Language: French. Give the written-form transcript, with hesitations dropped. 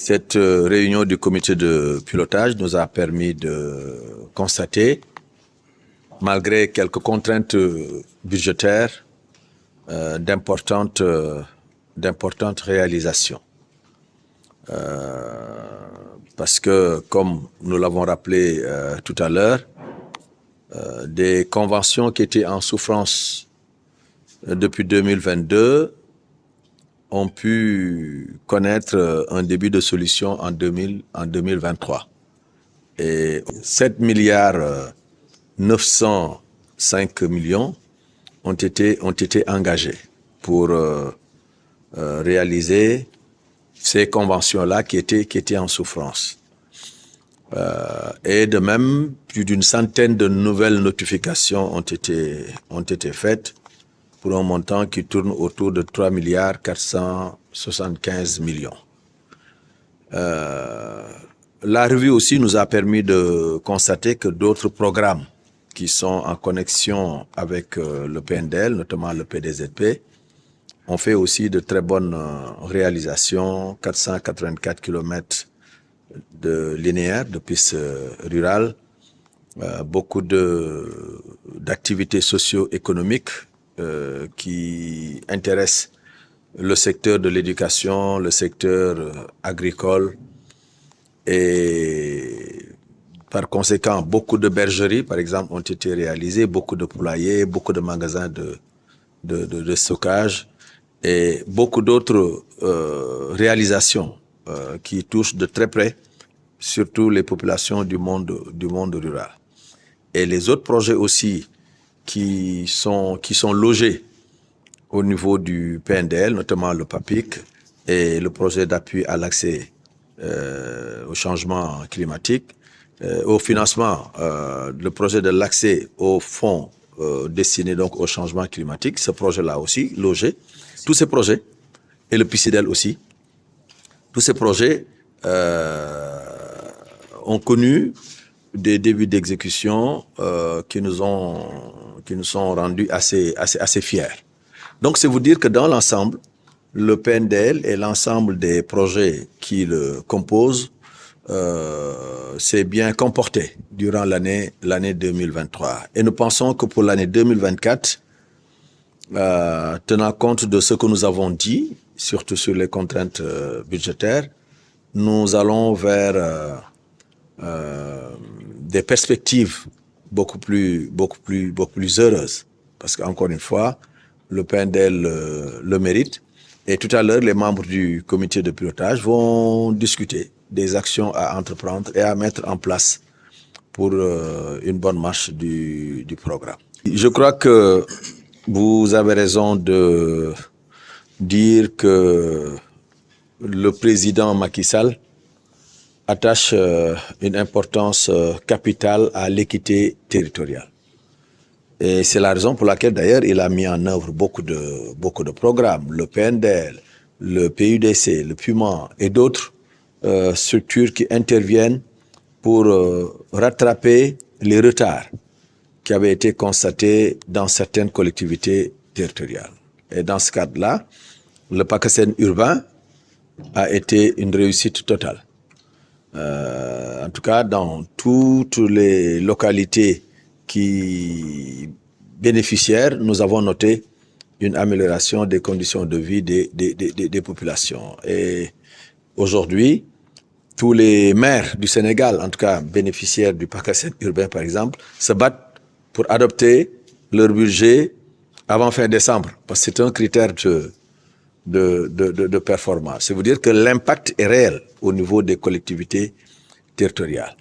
Cette réunion du comité de pilotage nous a permis de constater, malgré quelques contraintes budgétaires, d'importantes réalisations. Parce que, comme nous l'avons rappelé tout à l'heure, des conventions qui étaient en souffrance depuis 2022 ont pu connaître un début de solution en 2023. Et 7 milliards 905 millions ont été engagés pour réaliser ces conventions-là qui étaient en souffrance. Et de même, plus d'une centaine de nouvelles notifications ont été faites pour un montant qui tourne autour de 3 milliards 475 millions. La revue aussi nous a permis de constater que d'autres programmes qui sont en connexion avec le PNDL, notamment le PDZP, ont fait aussi de très bonnes réalisations, 484 km de linéaires, de pistes rurales, beaucoup d'activités socio-économiques qui intéressent le secteur de l'éducation, le secteur agricole et par conséquent beaucoup de bergeries par exemple ont été réalisées, beaucoup de poulaillers, beaucoup de magasins de stockage et beaucoup d'autres réalisations qui touchent de très près surtout les populations du monde rural. Et les autres projets aussi qui sont logés au niveau du PNDL, notamment le PAPIC et le projet d'appui à l'accès au changement climatique, au financement, le projet de l'accès aux fonds destinés donc au changement climatique, ce projet-là aussi logé, tous ces projets, et le PICIDEL aussi, tous ces projets ont connu des débuts d'exécution qui nous sont rendus assez fiers. Donc, c'est vous dire que dans l'ensemble, le PNDL et l'ensemble des projets qui le composent s'est bien comporté durant l'année 2023. Et nous pensons que pour l'année 2024, tenant compte de ce que nous avons dit, surtout sur les contraintes budgétaires, nous allons vers des perspectives beaucoup plus heureuses. Parce qu'encore une fois, le PNDL le mérite. Et tout à l'heure, les membres du comité de pilotage vont discuter des actions à entreprendre et à mettre en place pour une bonne marche du programme. Je crois que vous avez raison de dire que le président Macky Sall attache une importance capitale à l'équité territoriale. Et c'est la raison pour laquelle d'ailleurs il a mis en œuvre beaucoup de programmes, le PNDL, le PUDC, le PUMA et d'autres structures qui interviennent pour rattraper les retards qui avaient été constatés dans certaines collectivités territoriales. Et dans ce cadre-là, le PACASEN urbain a été une réussite totale. En tout cas, dans toutes les localités qui bénéficiaires, nous avons noté une amélioration des conditions de vie des populations. Et aujourd'hui, tous les maires du Sénégal, en tout cas bénéficiaires du PACASEN urbain par exemple, se battent pour adopter leur budget avant fin décembre, parce que c'est un critère de performance. C'est vous dire que l'impact est réel au niveau des collectivités territoriales.